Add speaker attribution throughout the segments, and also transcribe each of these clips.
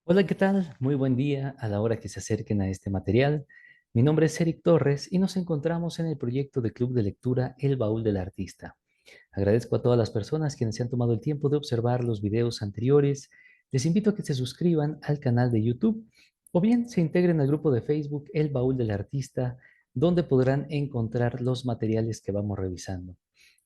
Speaker 1: Hola, ¿qué tal? Muy buen día a la hora que se acerquen a este material. Mi nombre es Eric Torres y nos encontramos en el proyecto de Club de Lectura El Baúl del Artista. Agradezco a todas las personas quienes se han tomado el tiempo de observar los videos anteriores. Les invito a que se suscriban al canal de YouTube o bien se integren al grupo de Facebook El Baúl del Artista, donde podrán encontrar los materiales que vamos revisando.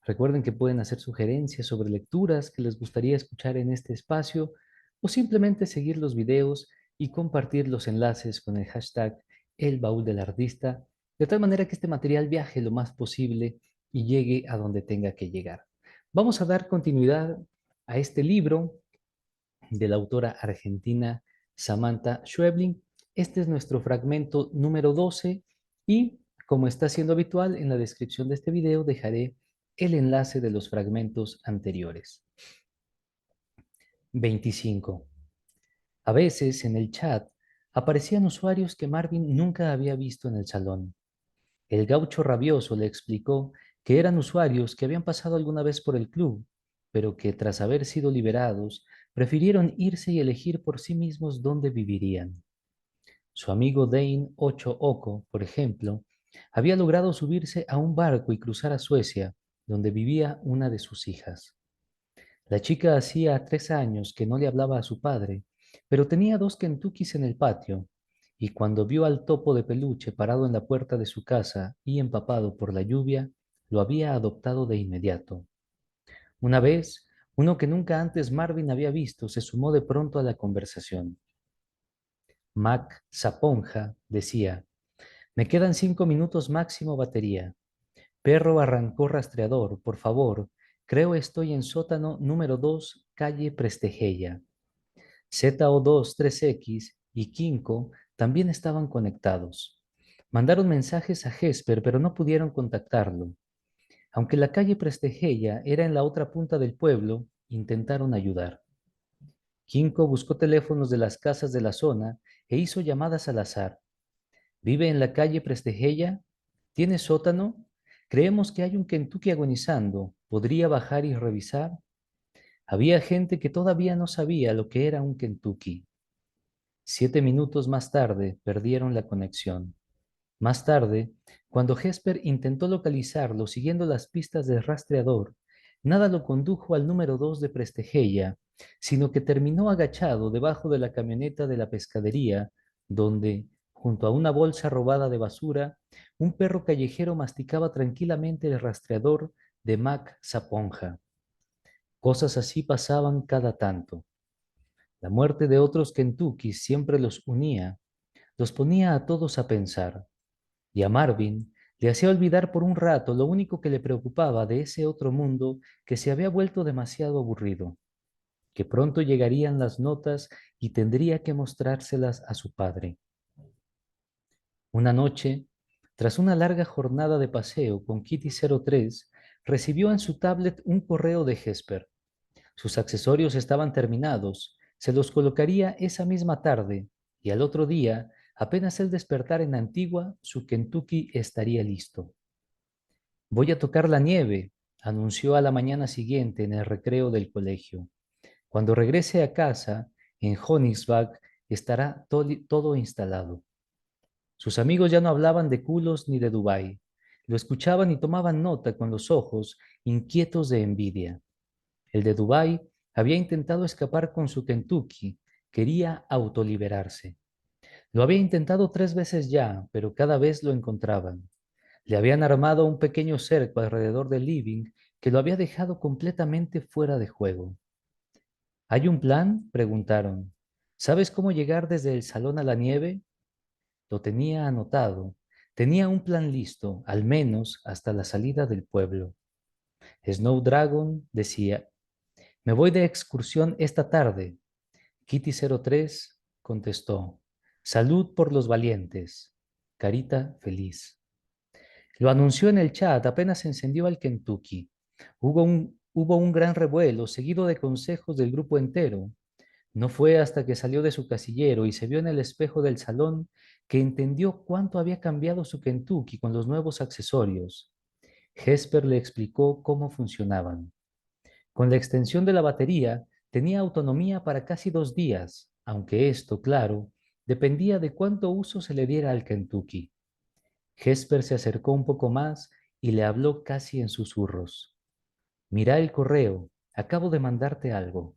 Speaker 1: Recuerden que pueden hacer sugerencias sobre lecturas que les gustaría escuchar en este espacio o simplemente seguir los videos y compartir los enlaces con el hashtag El Baúl del Artista, de tal manera que este material viaje lo más posible y llegue a donde tenga que llegar. Vamos a dar continuidad a este libro de la autora argentina Samantha Schweblin. Este es nuestro fragmento número 12 y, como está siendo habitual, en la descripción de este video dejaré el enlace de los fragmentos anteriores. 25. A veces, en el chat, aparecían usuarios que Marvin nunca había visto en el salón. El gaucho rabioso le explicó que eran usuarios que habían pasado alguna vez por el club, pero que tras haber sido liberados, prefirieron irse y elegir por sí mismos dónde vivirían. Su amigo Dane Ocho Oco, por ejemplo, había logrado subirse a un barco y cruzar a Suecia, donde vivía una de sus hijas. La chica hacía 3 años que no le hablaba a su padre, pero tenía dos Kentuckys en el patio, y cuando vio al topo de peluche parado en la puerta de su casa y empapado por la lluvia, lo había adoptado de inmediato. Una vez, uno que nunca antes Marvin había visto se sumó de pronto a la conversación. Mac Saponja decía: «Me quedan 5 minutos máximo batería. Perro arrancó rastreador, por favor. Creo estoy en sótano número 2, calle Prestegeya». ZO2-3X y Kinko también estaban conectados. Mandaron mensajes a Jesper, pero no pudieron contactarlo. Aunque la calle Prestegeya era en la otra punta del pueblo, intentaron ayudar. Kinko buscó teléfonos de las casas de la zona e hizo llamadas al azar. ¿Vive en la calle Prestegeya? ¿Tiene sótano? Creemos que hay un Kentucky agonizando. ¿Podría bajar y revisar? Había gente que todavía no sabía lo que era un Kentucky. 7 minutos más tarde perdieron la conexión. Más tarde, cuando Jesper intentó localizarlo siguiendo las pistas del rastreador, nada lo condujo al número 2 de Prestegeya, sino que terminó agachado debajo de la camioneta de la pescadería, donde, junto a una bolsa robada de basura, un perro callejero masticaba tranquilamente el rastreador de Mac Saponja. Cosas así pasaban cada tanto. La muerte de otros Kentucky siempre los unía, los ponía a todos a pensar, y a Marvin le hacía olvidar por un rato lo único que le preocupaba de ese otro mundo que se había vuelto demasiado aburrido, que pronto llegarían las notas y tendría que mostrárselas a su padre. Una noche, tras una larga jornada de paseo con Kitty 03, recibió en su tablet un correo de Jesper. Sus accesorios estaban terminados, se los colocaría esa misma tarde, y al otro día, apenas él despertara en Antigua, su Kentucky estaría listo. «Voy a tocar la nieve», anunció a la mañana siguiente en el recreo del colegio. «Cuando regrese a casa, en Königsberg, estará todo instalado». Sus amigos ya no hablaban de culos ni de Dubái. Lo escuchaban y tomaban nota con los ojos, inquietos de envidia. El de Dubái había intentado escapar con su Kentucky, quería autoliberarse. Lo había intentado 3 veces ya, pero cada vez lo encontraban. Le habían armado un pequeño cerco alrededor del living que lo había dejado completamente fuera de juego. ¿Hay un plan?, preguntaron. ¿Sabes cómo llegar desde el salón a la nieve? Lo tenía anotado. Tenía un plan listo, al menos hasta la salida del pueblo. Snowdragon decía: «Me voy de excursión esta tarde». Kitty 03 contestó: «Salud por los valientes». Carita feliz. Lo anunció en el chat apenas encendió el Kentucky. Hubo un gran revuelo, seguido de consejos del grupo entero. No fue hasta que salió de su casillero y se vio en el espejo del salón que entendió cuánto había cambiado su Kentucky con los nuevos accesorios. Jesper le explicó cómo funcionaban. Con la extensión de la batería, tenía autonomía para casi 2 días, aunque esto, claro, dependía de cuánto uso se le diera al Kentucky. Hesper se acercó un poco más y le habló casi en susurros. Mira el correo, acabo de mandarte algo.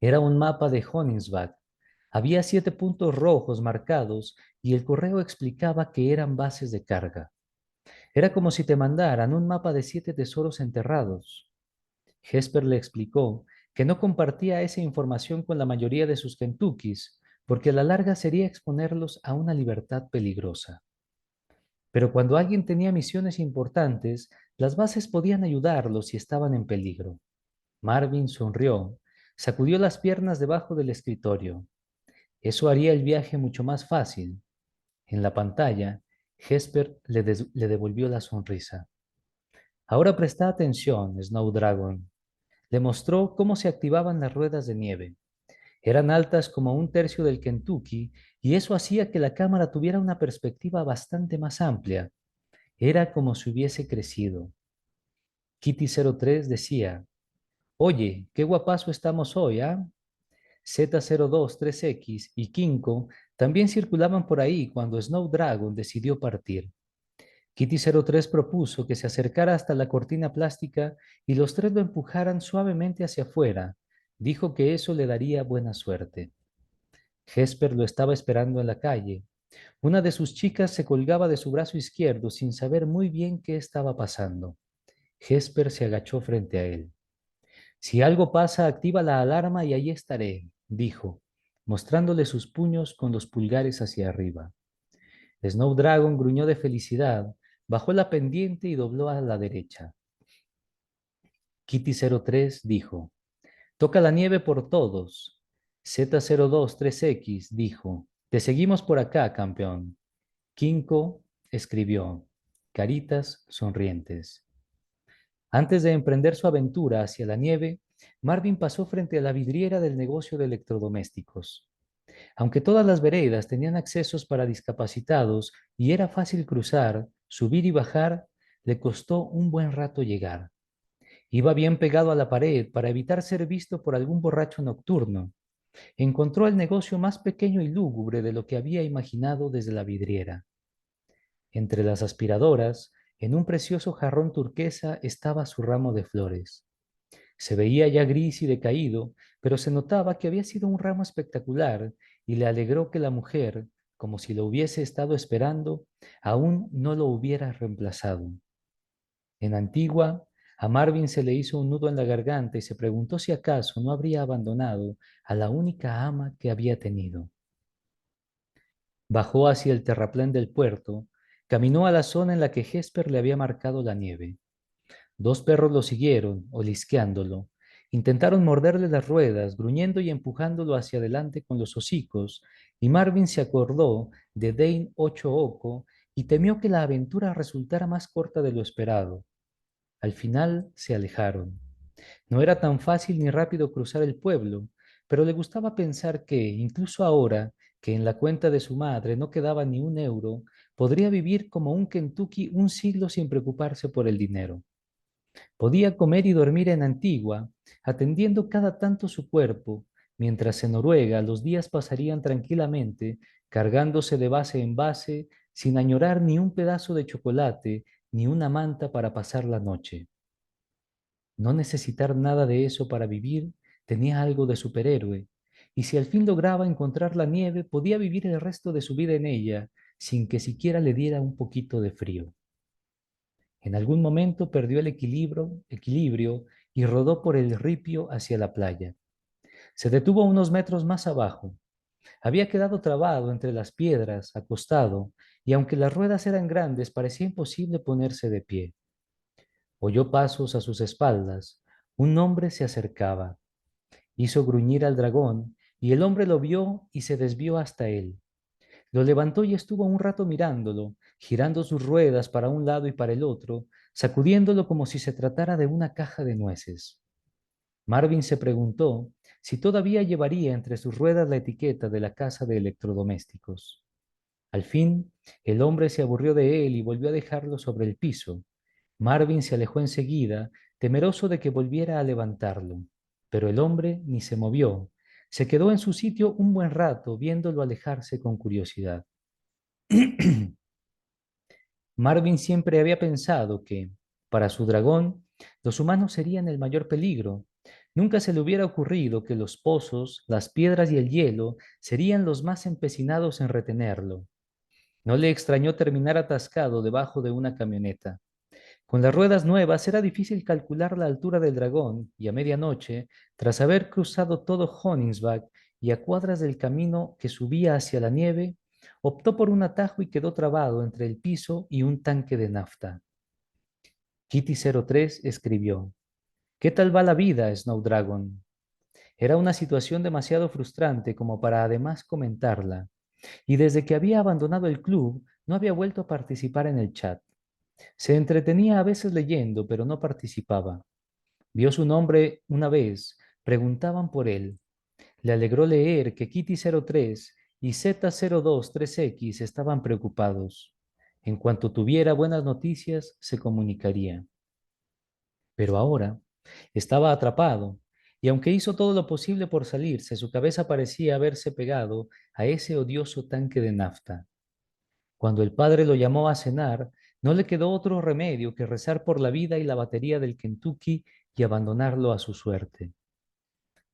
Speaker 1: Era un mapa de Honingsbach. Había 7 puntos rojos marcados y el correo explicaba que eran bases de carga. Era como si te mandaran un mapa de 7 tesoros enterrados. Hesper le explicó que no compartía esa información con la mayoría de sus Kentuckys, porque a la larga sería exponerlos a una libertad peligrosa. Pero cuando alguien tenía misiones importantes, las bases podían ayudarlos si estaban en peligro. Marvin sonrió, sacudió las piernas debajo del escritorio. Eso haría el viaje mucho más fácil. En la pantalla, Hesper le devolvió la sonrisa. Ahora presta atención, Snowdragon. Le mostró cómo se activaban las ruedas de nieve. Eran altas como un tercio del Kentucky y eso hacía que la cámara tuviera una perspectiva bastante más amplia. Era como si hubiese crecido. Kitty 03 decía, oye, qué guapazo estamos hoy, ¿ah? Z02-3X y Kinko también circulaban por ahí cuando Snowdragon decidió partir. Kitty 03 propuso que se acercara hasta la cortina plástica y los tres lo empujaran suavemente hacia afuera. Dijo que eso le daría buena suerte. Hesper lo estaba esperando en la calle. Una de sus chicas se colgaba de su brazo izquierdo sin saber muy bien qué estaba pasando. Hesper se agachó frente a él. Si algo pasa, activa la alarma y ahí estaré, dijo, mostrándole sus puños con los pulgares hacia arriba. Snowdragon gruñó de felicidad, bajó la pendiente y dobló a la derecha. Kitty 03 dijo, toca la nieve por todos. Z02-3X dijo, te seguimos por acá, campeón. Kinko escribió, caritas sonrientes. Antes de emprender su aventura hacia la nieve, Marvin pasó frente a la vidriera del negocio de electrodomésticos. Aunque todas las veredas tenían accesos para discapacitados y era fácil cruzar, subir y bajar, le costó un buen rato llegar. Iba bien pegado a la pared para evitar ser visto por algún borracho nocturno. Encontró el negocio más pequeño y lúgubre de lo que había imaginado desde la vidriera. Entre las aspiradoras, en un precioso jarrón turquesa, estaba su ramo de flores. Se veía ya gris y decaído, pero se notaba que había sido un ramo espectacular y le alegró que la mujer, como si lo hubiese estado esperando, aún no lo hubiera reemplazado. En Antigua, a Marvin se le hizo un nudo en la garganta y se preguntó si acaso no habría abandonado a la única ama que había tenido. Bajó hacia el terraplén del puerto, caminó a la zona en la que Hesper le había marcado la nieve. 2 perros lo siguieron, olisqueándolo. Intentaron morderle las ruedas, gruñendo y empujándolo hacia adelante con los hocicos, y Marvin se acordó de Dane Ocho Oco y temió que la aventura resultara más corta de lo esperado. Al final se alejaron. No era tan fácil ni rápido cruzar el pueblo, pero le gustaba pensar que, incluso ahora que en la cuenta de su madre no quedaba ni un euro, podría vivir como un Kentucky un siglo sin preocuparse por el dinero. Podía comer y dormir en Antigua, atendiendo cada tanto su cuerpo, mientras en Noruega los días pasarían tranquilamente, cargándose de base en base, sin añorar ni un pedazo de chocolate, ni una manta para pasar la noche. No necesitar nada de eso para vivir tenía algo de superhéroe, y si al fin lograba encontrar la nieve, podía vivir el resto de su vida en ella, sin que siquiera le diera un poquito de frío. En algún momento perdió el equilibrio y rodó por el ripio hacia la playa. Se detuvo unos metros más abajo. Había quedado trabado entre las piedras, acostado, y aunque las ruedas eran grandes, parecía imposible ponerse de pie. Oyó pasos a sus espaldas. Un hombre se acercaba. Hizo gruñir al dragón, y el hombre lo vio y se desvió hasta él. Lo levantó y estuvo un rato mirándolo, girando sus ruedas para un lado y para el otro, sacudiéndolo como si se tratara de una caja de nueces. Marvin se preguntó si todavía llevaría entre sus ruedas la etiqueta de la casa de electrodomésticos. Al fin, el hombre se aburrió de él y volvió a dejarlo sobre el piso. Marvin se alejó enseguida, temeroso de que volviera a levantarlo, pero el hombre ni se movió, Se quedó en su sitio un buen rato viéndolo alejarse con curiosidad. Marvin siempre había pensado que, para su dragón, los humanos serían el mayor peligro. Nunca se le hubiera ocurrido que los pozos, las piedras y el hielo serían los más empecinados en retenerlo. No le extrañó terminar atascado debajo de una camioneta. Con las ruedas nuevas era difícil calcular la altura del dragón y a medianoche, tras haber cruzado todo Honingsback y a cuadras del camino que subía hacia la nieve, optó por un atajo y quedó trabado entre el piso y un tanque de nafta. Kitty 03 escribió: ¿Qué tal va la vida, Snowdragon? Era una situación demasiado frustrante como para además comentarla, y desde que había abandonado el club no había vuelto a participar en el chat. Se entretenía a veces leyendo, pero no participaba. Vio su nombre una vez, preguntaban por él. Le alegró leer que Kitty 03 y Z023X estaban preocupados. En cuanto tuviera buenas noticias, se comunicaría. Pero ahora estaba atrapado, y aunque hizo todo lo posible por salirse, su cabeza parecía haberse pegado a ese odioso tanque de nafta. Cuando el padre lo llamó a cenar, no le quedó otro remedio que rezar por la vida y la batería del Kentucky y abandonarlo a su suerte.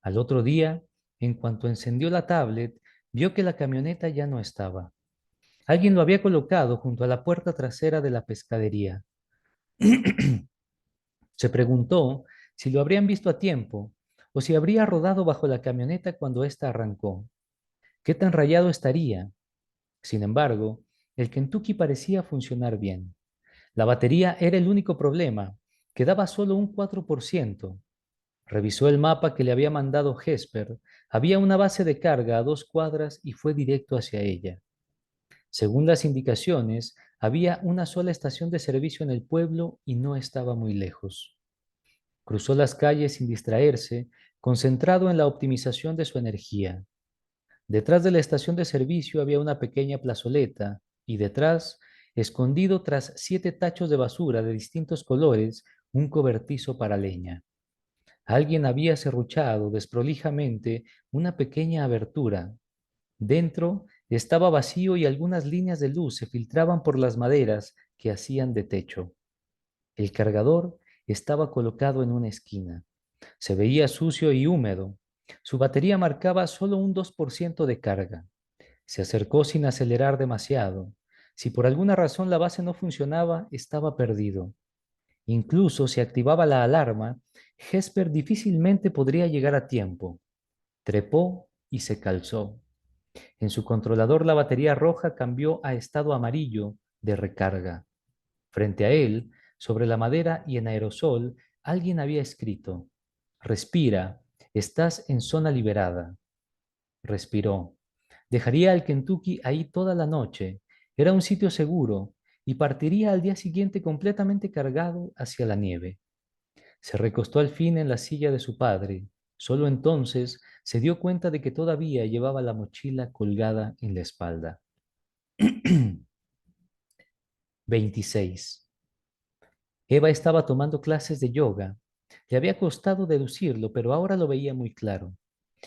Speaker 1: Al otro día, en cuanto encendió la tablet, vio que la camioneta ya no estaba. Alguien lo había colocado junto a la puerta trasera de la pescadería. Se preguntó si lo habrían visto a tiempo o si habría rodado bajo la camioneta cuando ésta arrancó. ¿Qué tan rayado estaría? Sin embargo, el Kentucky parecía funcionar bien. La batería era el único problema, quedaba solo un 4%. Revisó el mapa que le había mandado Hesper. Había una base de carga a 2 cuadras y fue directo hacia ella. Según las indicaciones, había una sola estación de servicio en el pueblo y no estaba muy lejos. Cruzó las calles sin distraerse, concentrado en la optimización de su energía. Detrás de la estación de servicio había una pequeña plazoleta y detrás, escondido tras 7 tachos de basura de distintos colores, un cobertizo para leña. Alguien había serruchado desprolijamente una pequeña abertura. Dentro estaba vacío y algunas líneas de luz se filtraban por las maderas que hacían de techo. El cargador estaba colocado en una esquina. Se veía sucio y húmedo. Su batería marcaba solo un 2% de carga. Se acercó sin acelerar demasiado. Si por alguna razón la base no funcionaba, estaba perdido. Incluso si activaba la alarma, Hesper difícilmente podría llegar a tiempo. Trepó y se calzó. En su controlador la batería roja cambió a estado amarillo de recarga. Frente a él, sobre la madera y en aerosol, alguien había escrito: Respira, estás en zona liberada. Respiró. Dejaría al Kentucky ahí toda la noche. Era un sitio seguro y partiría al día siguiente completamente cargado hacia la nieve. Se recostó al fin en la silla de su padre. Solo entonces se dio cuenta de que todavía llevaba la mochila colgada en la espalda. 26. Eva estaba tomando clases de yoga. Le había costado deducirlo, pero ahora lo veía muy claro.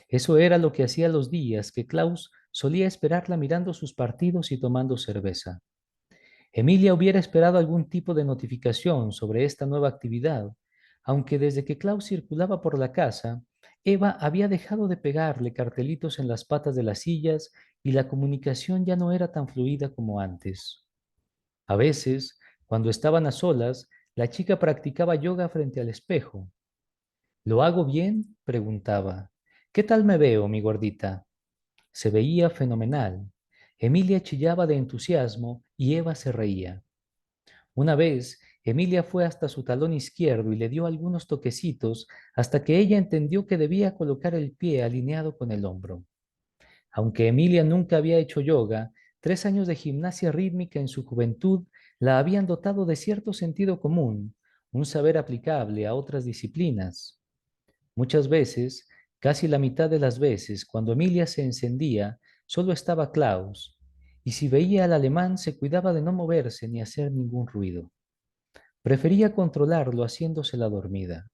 Speaker 1: Eso era lo que hacía los días que Klaus solía esperarla mirando sus partidos y tomando cerveza. Emilia hubiera esperado algún tipo de notificación sobre esta nueva actividad, aunque desde que Klaus circulaba por la casa, Eva había dejado de pegarle cartelitos en las patas de las sillas y la comunicación ya no era tan fluida como antes. A veces, cuando estaban a solas, la chica practicaba yoga frente al espejo. ¿Lo hago bien?, preguntaba. ¿Qué tal me veo, mi gordita? Se veía fenomenal. Emilia chillaba de entusiasmo y Eva se reía. Una vez, Emilia fue hasta su talón izquierdo y le dio algunos toquecitos hasta que ella entendió que debía colocar el pie alineado con el hombro. Aunque Emilia nunca había hecho yoga, 3 años de gimnasia rítmica en su juventud la habían dotado de cierto sentido común, un saber aplicable a otras disciplinas. Muchas veces, casi la mitad de las veces, cuando Emilia se encendía, solo estaba Klaus, y si veía al alemán se cuidaba de no moverse ni hacer ningún ruido. Prefería controlarlo haciéndose la dormida.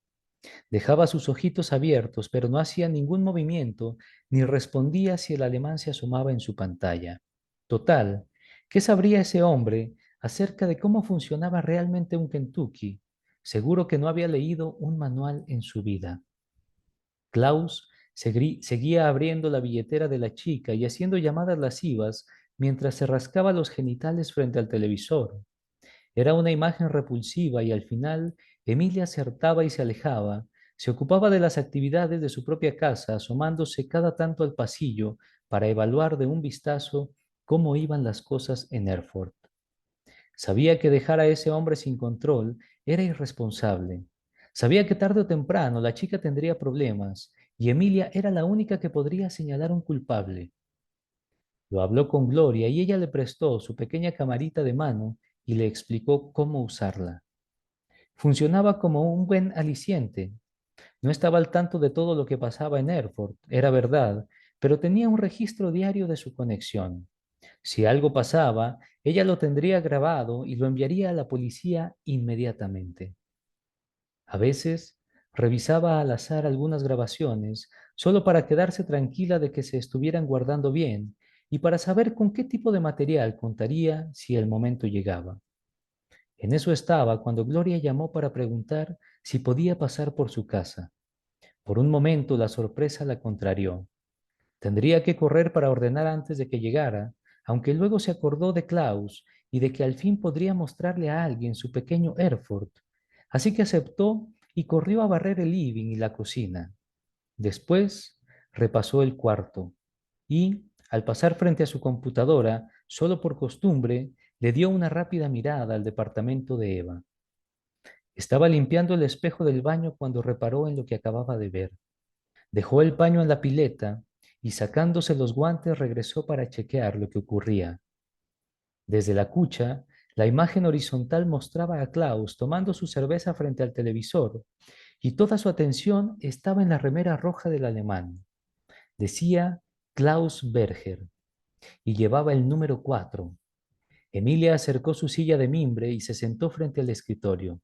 Speaker 1: Dejaba sus ojitos abiertos, pero no hacía ningún movimiento ni respondía si el alemán se asomaba en su pantalla. Total, ¿qué sabría ese hombre acerca de cómo funcionaba realmente un Kentucky? Seguro que no había leído un manual en su vida. Klaus seguía abriendo la billetera de la chica y haciendo llamadas lascivas mientras se rascaba los genitales frente al televisor. Era una imagen repulsiva y al final Emilia se hartaba y se alejaba. Se ocupaba de las actividades de su propia casa, asomándose cada tanto al pasillo para evaluar de un vistazo cómo iban las cosas en Erfurt. Sabía que dejar a ese hombre sin control era irresponsable. Sabía que tarde o temprano la chica tendría problemas y Emilia era la única que podría señalar un culpable. Lo habló con Gloria y ella le prestó su pequeña camarita de mano y le explicó cómo usarla. Funcionaba como un buen aliciente. No estaba al tanto de todo lo que pasaba en Erfurt, era verdad, pero tenía un registro diario de su conexión. Si algo pasaba, ella lo tendría grabado y lo enviaría a la policía inmediatamente. A veces, revisaba al azar algunas grabaciones solo para quedarse tranquila de que se estuvieran guardando bien y para saber con qué tipo de material contaría si el momento llegaba. En eso estaba cuando Gloria llamó para preguntar si podía pasar por su casa. Por un momento la sorpresa la contrarió. Tendría que correr para ordenar antes de que llegara, aunque luego se acordó de Klaus y de que al fin podría mostrarle a alguien su pequeño Erfurt. Así que aceptó y corrió a barrer el living y la cocina. Después repasó el cuarto y, al pasar frente a su computadora, solo por costumbre, le dio una rápida mirada al departamento de Eva. Estaba limpiando el espejo del baño cuando reparó en lo que acababa de ver. Dejó el paño en la pileta y sacándose los guantes regresó para chequear lo que ocurría. Desde la cucha, la imagen horizontal mostraba a Klaus tomando su cerveza frente al televisor y toda su atención estaba en la remera roja del alemán. Decía Klaus Berger y llevaba el número 4. Emilia acercó su silla de mimbre y se sentó frente al escritorio.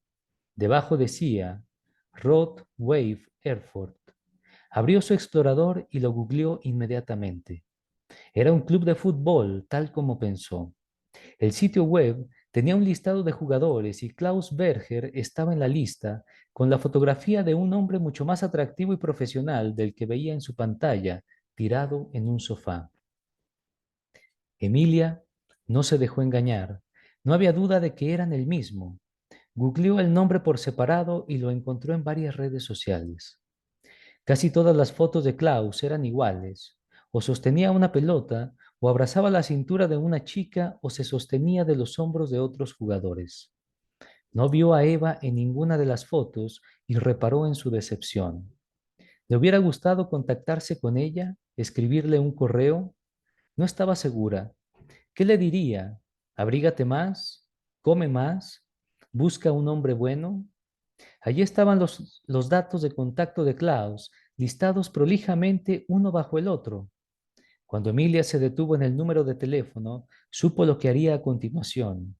Speaker 1: Debajo decía Rot Wave Erfurt. Abrió su explorador y lo googleó inmediatamente. Era un club de fútbol, tal como pensó. El sitio web tenía un listado de jugadores y Klaus Berger estaba en la lista con la fotografía de un hombre mucho más atractivo y profesional del que veía en su pantalla, tirado en un sofá. Emilia no se dejó engañar. No había duda de que eran el mismo. Googleó el nombre por separado y lo encontró en varias redes sociales. Casi todas las fotos de Klaus eran iguales. O sostenía una pelota, o abrazaba la cintura de una chica, o se sostenía de los hombros de otros jugadores. No vio a Eva en ninguna de las fotos y reparó en su decepción. ¿Le hubiera gustado contactarse con ella, escribirle un correo? No estaba segura. ¿Qué le diría? ¿Abrígate más? ¿Come más? ¿Busca un hombre bueno? Allí estaban los datos de contacto de Klaus, listados prolijamente uno bajo el otro. Cuando Emilia se detuvo en el número de teléfono, supo lo que haría a continuación.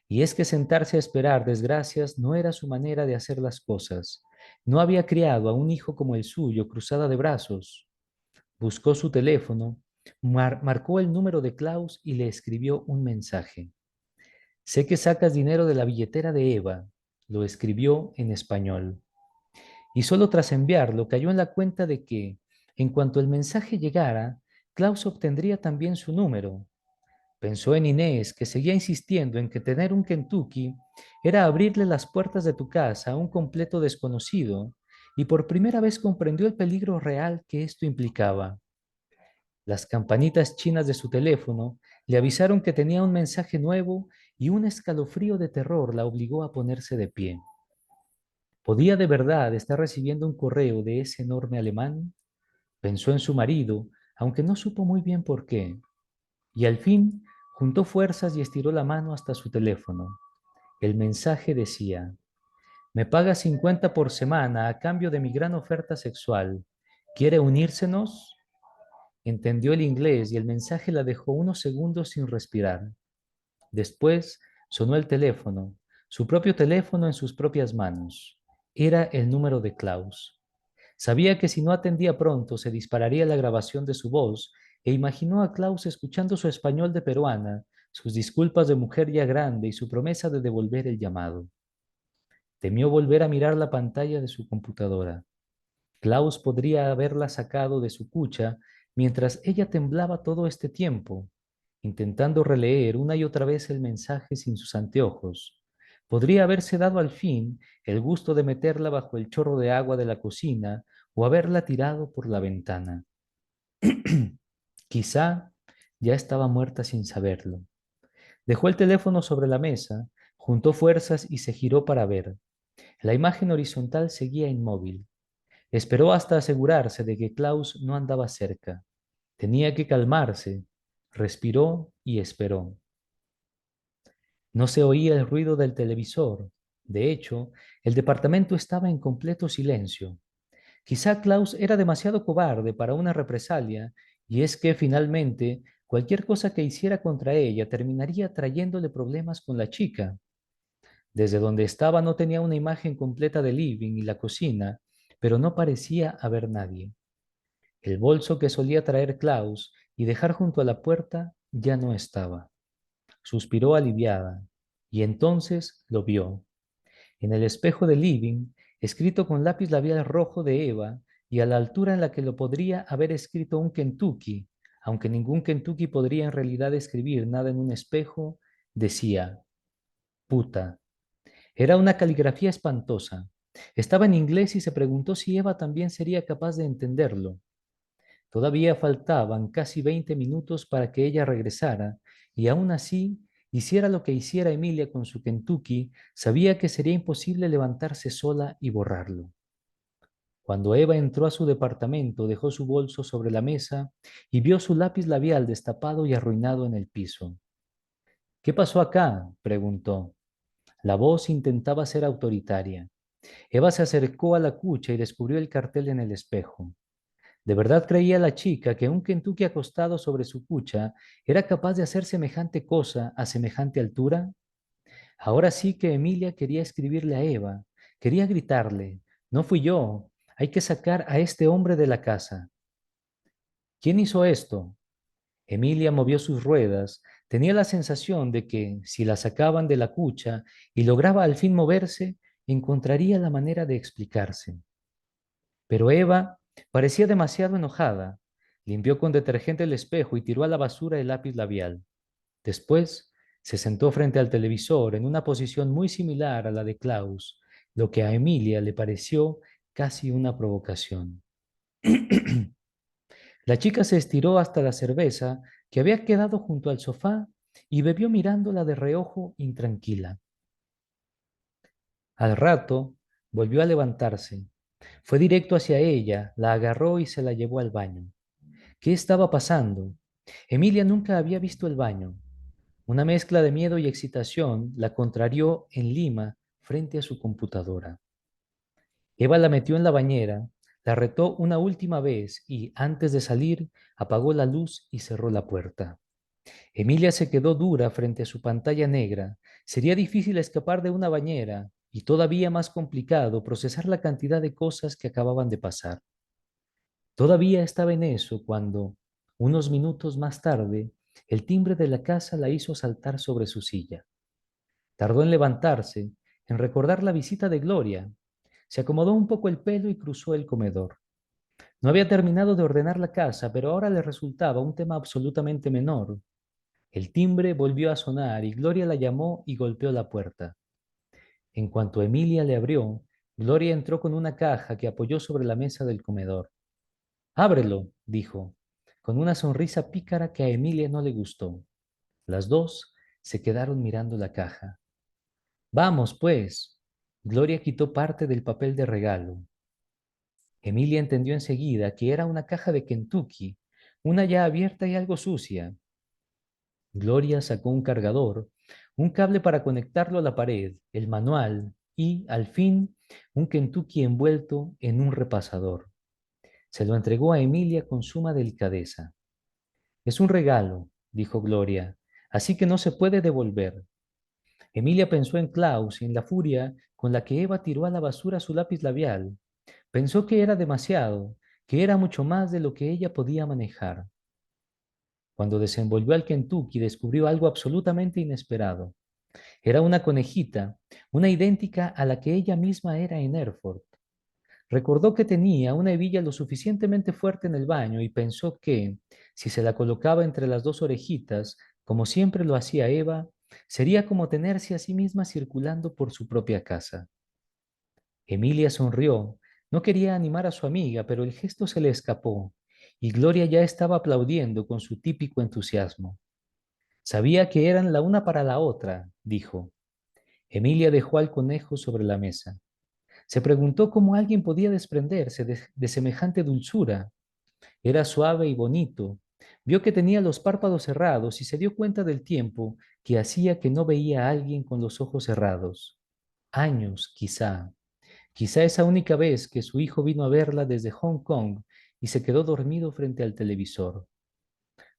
Speaker 1: Y es que sentarse a esperar desgracias no era su manera de hacer las cosas. No había criado a un hijo como el suyo cruzada de brazos. Buscó su teléfono, marcó el número de Klaus y le escribió un mensaje. Sé que sacas dinero de la billetera de Eva, lo escribió en español. Y solo tras enviarlo cayó en la cuenta de que, en cuanto el mensaje llegara, Klaus obtendría también su número. Pensó en Inés, que seguía insistiendo en que tener un Kentucky era abrirle las puertas de tu casa a un completo desconocido, y por primera vez comprendió el peligro real que esto implicaba. Las campanitas chinas de su teléfono le avisaron que tenía un mensaje nuevo y un escalofrío de terror la obligó a ponerse de pie. ¿Podía de verdad estar recibiendo un correo de ese enorme alemán? Pensó en su marido, aunque no supo muy bien por qué. Y al fin juntó fuerzas y estiró la mano hasta su teléfono. El mensaje decía, me paga 50 por semana a cambio de mi gran oferta sexual. ¿Quiere unírsenos? Entendió el inglés y el mensaje la dejó unos segundos sin respirar. Después sonó el teléfono, su propio teléfono en sus propias manos. Era el número de Klaus. Sabía que si no atendía pronto se dispararía la grabación de su voz e imaginó a Klaus escuchando su español de peruana, sus disculpas de mujer ya grande y su promesa de devolver el llamado. Temió volver a mirar la pantalla de su computadora. Klaus podría haberla sacado de su cucha mientras ella temblaba todo este tiempo, intentando releer una y otra vez el mensaje sin sus anteojos. Podría haberse dado al fin el gusto de meterla bajo el chorro de agua de la cocina o haberla tirado por la ventana. Quizá ya estaba muerta sin saberlo. Dejó el teléfono sobre la mesa, juntó fuerzas y se giró para ver. La imagen horizontal seguía inmóvil. Esperó hasta asegurarse de que Klaus no andaba cerca. Tenía que calmarse. Respiró y esperó. No se oía el ruido del televisor. De hecho, el departamento estaba en completo silencio. Quizá Klaus era demasiado cobarde para una represalia, y es que finalmente cualquier cosa que hiciera contra ella terminaría trayéndole problemas con la chica. Desde donde estaba no tenía una imagen completa del living y la cocina, pero no parecía haber nadie. El bolso que solía traer Klaus y dejar junto a la puerta ya no estaba. Suspiró aliviada, y entonces lo vio. En el espejo del living, escrito con lápiz labial rojo de Eva, y a la altura en la que lo podría haber escrito un Kentucky, aunque ningún Kentucky podría en realidad escribir nada en un espejo, decía, puta. Era una caligrafía espantosa. Estaba en inglés y se preguntó si Eva también sería capaz de entenderlo. Todavía faltaban casi 20 minutos para que ella regresara, y aún así, hiciera lo que hiciera Emilia con su Kentucky, sabía que sería imposible levantarse sola y borrarlo. Cuando Eva entró a su departamento, dejó su bolso sobre la mesa y vio su lápiz labial destapado y arruinado en el piso. ¿Qué pasó acá?, preguntó. La voz intentaba ser autoritaria. Eva se acercó a la cucha y descubrió el cartel en el espejo. ¿De verdad creía la chica que un Kentucky acostado sobre su cucha era capaz de hacer semejante cosa a semejante altura? Ahora sí que Emilia quería escribirle a Eva, quería gritarle, no fui yo, hay que sacar a este hombre de la casa. ¿Quién hizo esto? Emilia movió sus ruedas, tenía la sensación de que, si la sacaban de la cucha y lograba al fin moverse, encontraría la manera de explicarse. Pero Eva parecía demasiado enojada. Limpió con detergente el espejo y tiró a la basura el lápiz labial. Después se sentó frente al televisor en una posición muy similar a la de Klaus, lo que a Emilia le pareció casi una provocación. La chica se estiró hasta la cerveza que había quedado junto al sofá y bebió mirándola de reojo intranquila. Al rato volvió a levantarse. Fue directo hacia ella, la agarró y se la llevó al baño. ¿Qué estaba pasando? Emilia nunca había visto el baño. Una mezcla de miedo y excitación la contrarió en Lima frente a su computadora. Eva la metió en la bañera, la retó una última vez y, antes de salir, apagó la luz y cerró la puerta. Emilia se quedó dura frente a su pantalla negra. Sería difícil escapar de una bañera y todavía más complicado procesar la cantidad de cosas que acababan de pasar. Todavía estaba en eso cuando, unos minutos más tarde, el timbre de la casa la hizo saltar sobre su silla. Tardó en levantarse, en recordar la visita de Gloria. Se acomodó un poco el pelo y cruzó el comedor. No había terminado de ordenar la casa, pero ahora le resultaba un tema absolutamente menor. El timbre volvió a sonar y Gloria la llamó y golpeó la puerta. En cuanto Emilia le abrió, Gloria entró con una caja que apoyó sobre la mesa del comedor. Ábrelo, dijo, con una sonrisa pícara que a Emilia no le gustó. Las dos se quedaron mirando la caja. Vamos, pues. Gloria quitó parte del papel de regalo. Emilia entendió enseguida que era una caja de Kentucky, una ya abierta y algo sucia. Gloria sacó un cargador, un cable para conectarlo a la pared, el manual y, al fin, un Kentucky envuelto en un repasador. Se lo entregó a Emilia con suma delicadeza. Es un regalo, dijo Gloria, así que no se puede devolver. Emilia pensó en Klaus y en la furia con la que Eva tiró a la basura su lápiz labial. Pensó que era demasiado, que era mucho más de lo que ella podía manejar. Cuando desenvolvió al Kentucky, descubrió algo absolutamente inesperado. Era una conejita, una idéntica a la que ella misma era en Erfurt. Recordó que tenía una hebilla lo suficientemente fuerte en el baño y pensó que, si se la colocaba entre las dos orejitas, como siempre lo hacía Eva, sería como tenerse a sí misma circulando por su propia casa. Emilia sonrió. No quería animar a su amiga, pero el gesto se le escapó, y Gloria ya estaba aplaudiendo con su típico entusiasmo. Sabía que eran la una para la otra, dijo. Emilia dejó al conejo sobre la mesa. Se preguntó cómo alguien podía desprenderse de semejante dulzura. Era suave y bonito. Vio que tenía los párpados cerrados y se dio cuenta del tiempo que hacía que no veía a alguien con los ojos cerrados. Años, quizá. Quizá esa única vez que su hijo vino a verla desde Hong Kong y se quedó dormido frente al televisor.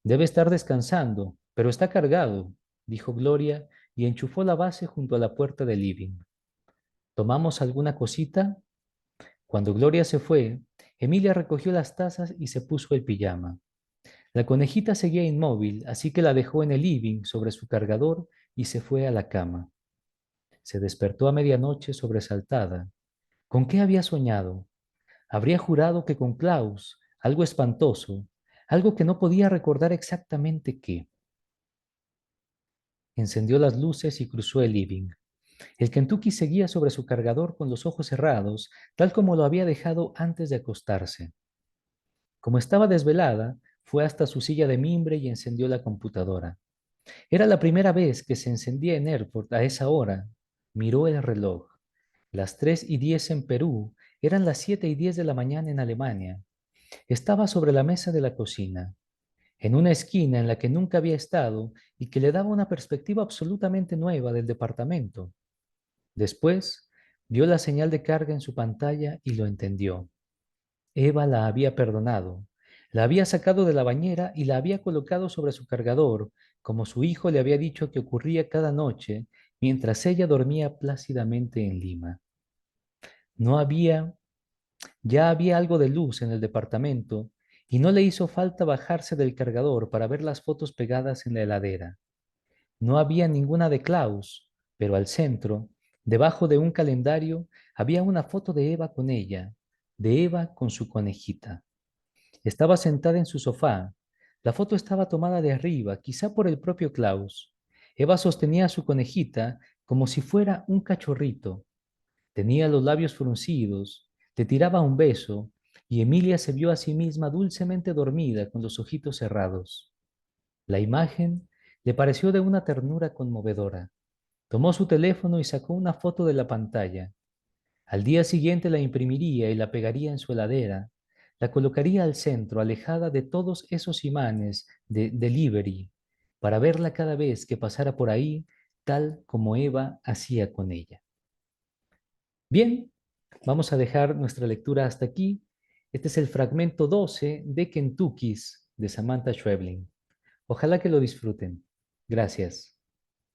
Speaker 1: Debe estar descansando, pero está cargado, dijo Gloria y enchufó la base junto a la puerta del living. ¿Tomamos alguna cosita? Cuando Gloria se fue, Emilia recogió las tazas y se puso el pijama. La conejita seguía inmóvil, así que la dejó en el living sobre su cargador y se fue a la cama. Se despertó a medianoche sobresaltada. ¿Con qué había soñado? Habría jurado que con Klaus, algo espantoso, algo que no podía recordar exactamente qué. Encendió las luces y cruzó el living. El Kentucky seguía sobre su cargador con los ojos cerrados, tal como lo había dejado antes de acostarse. Como estaba desvelada, fue hasta su silla de mimbre y encendió la computadora. Era la primera vez que se encendía en Airport a esa hora. Miró el reloj. Las 3:10 en Perú eran las 7:10 de la mañana en Alemania. Estaba sobre la mesa de la cocina, en una esquina en la que nunca había estado y que le daba una perspectiva absolutamente nueva del departamento. Después, vio la señal de carga en su pantalla y lo entendió. Eva la había perdonado, la había sacado de la bañera y la había colocado sobre su cargador, como su hijo le había dicho que ocurría cada noche mientras ella dormía plácidamente en Lima. No había, ya había algo de luz en el departamento y no le hizo falta bajarse del cargador para ver las fotos pegadas en la heladera. No había ninguna de Klaus, pero al centro, debajo de un calendario, había una foto de Eva con ella, de Eva con su conejita. Estaba sentada en su sofá. La foto estaba tomada de arriba, quizá por el propio Klaus. Eva sostenía a su conejita como si fuera un cachorrito. Tenía los labios fruncidos, le tiraba un beso, y Emilia se vio a sí misma dulcemente dormida con los ojitos cerrados. La imagen le pareció de una ternura conmovedora. Tomó su teléfono y sacó una foto de la pantalla. Al día siguiente la imprimiría y la pegaría en su heladera. La colocaría al centro, alejada de todos esos imanes de delivery, para verla cada vez que pasara por ahí, tal como Eva hacía con ella. Bien, vamos a dejar nuestra lectura hasta aquí. Este es el fragmento 12 de Kentucky's de Samantha Schweblin. Ojalá que lo disfruten. Gracias.